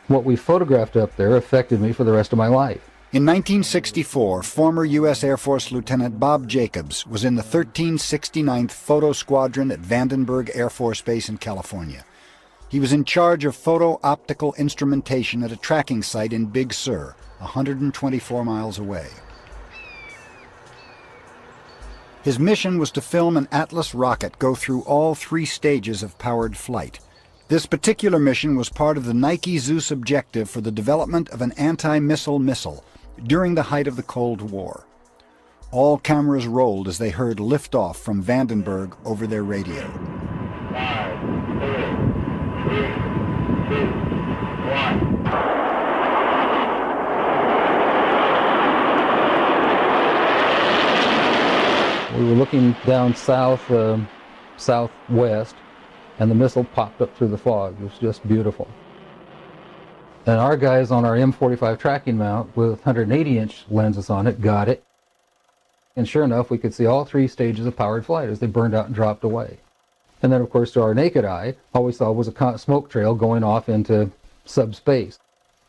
what we photographed up there affected me for the rest of my life. In 1964, former U.S. Air Force Lieutenant Bob Jacobs was in the 1369th Photo Squadron at Vandenberg Air Force Base in California. He was in charge of photo-optical instrumentation at a tracking site in Big Sur, 124 miles away. His mission was to film an Atlas rocket go through all 3 stages of powered flight. This particular mission was part of the Nike Zeus objective for the development of an anti-missile missile during the height of the Cold War. All cameras rolled as they heard liftoff from Vandenberg over their radio. 5, 4, 3, 2, 1. We were looking down southwest, and the missile popped up through the fog. It was just beautiful. And our guys on our M45 tracking mount with 180-inch lenses on it got it. And sure enough, we could see all 3 stages of powered flight as they burned out and dropped away. And then, of course, to our naked eye, all we saw was a smoke trail going off into subspace.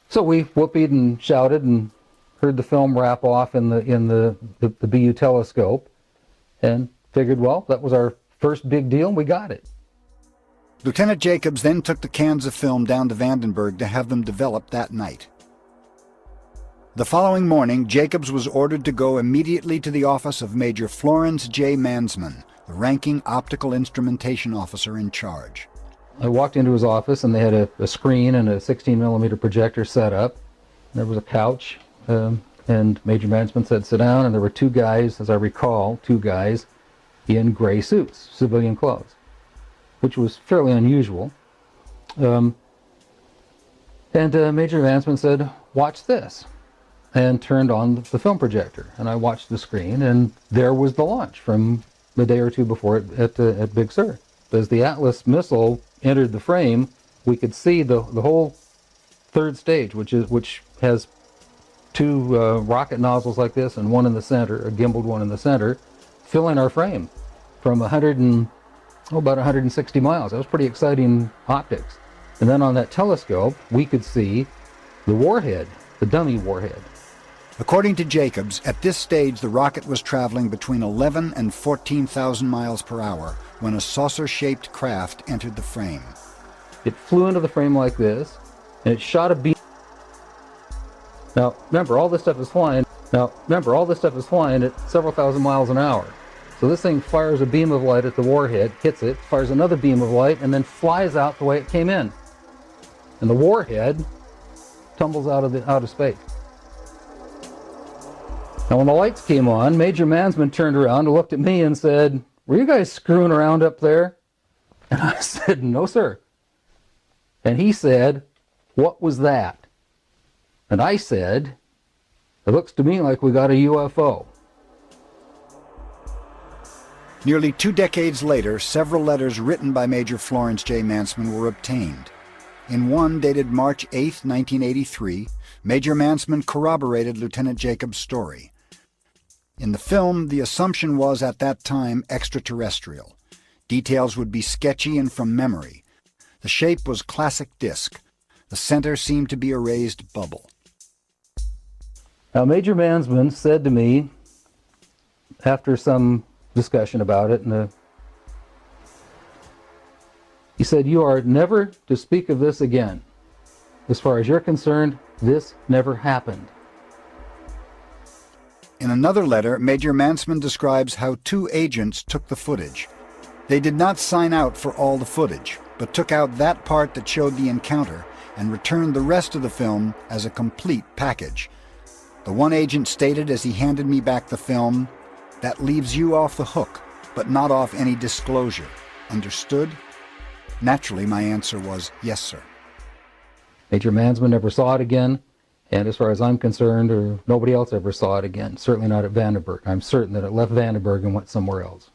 So we whooped and shouted and heard the film wrap off in the BU telescope, and figured, well, that was our first big deal, and we got it. Lieutenant Jacobs then took the cans of film down to Vandenberg to have them developed that night. The following morning, Jacobs was ordered to go immediately to the office of Major Florence J. Mansman, the ranking optical instrumentation officer in charge. I walked into his office, and they had a screen and a 16-millimeter projector set up. There was a couch, and Major Mansman said, sit down, and there were 2 guys, as I recall, 2 guys in gray suits, civilian clothes, which was fairly unusual. And Major Mansman said, watch this, and turned on the film projector. And I watched the screen, and there was the launch from a day or 2 before it at Big Sur. As the Atlas missile entered the frame, we could see the whole 3rd stage, which has 2 rocket nozzles like this and one in the center, a gimbaled one in the center, filling our frame from about 160 miles. That was pretty exciting optics. And then on that telescope, we could see the warhead, the dummy warhead. According to Jacobs, at this stage the rocket was traveling between 11 and 14,000 miles per hour when a saucer-shaped craft entered the frame. It flew into the frame like this, and it shot a beam. Now, remember, all this stuff is flying at several thousand miles an hour. So this thing fires a beam of light at the warhead, hits it, fires another beam of light, and then flies out the way it came in. And the warhead tumbles out of space. Now, when the lights came on, Major Mansman turned around and looked at me and said, were you guys screwing around up there? And I said, no, sir. And he said, what was that? And I said, it looks to me like we got a UFO. Nearly 2 decades later, several letters written by Major Florence J. Mansman were obtained. In one dated March 8, 1983, Major Mansman corroborated Lieutenant Jacobs' story. In the film, the assumption was at that time extraterrestrial. Details would be sketchy and from memory. The shape was classic disc. The center seemed to be a raised bubble. Now, Major Mansman said to me, after some discussion about it, he said, you are never to speak of this again. As far as you're concerned, this never happened. In another letter, Major Mansman describes how 2 agents took the footage. They did not sign out for all the footage, but took out that part that showed the encounter and returned the rest of the film as a complete package. The one agent stated as he handed me back the film, that leaves you off the hook, but not off any disclosure. Understood? Naturally, my answer was, yes, sir. Major Mansman never saw it again, and as far as I'm concerned, or nobody else ever saw it again. Certainly not at Vandenberg. I'm certain that it left Vandenberg and went somewhere else.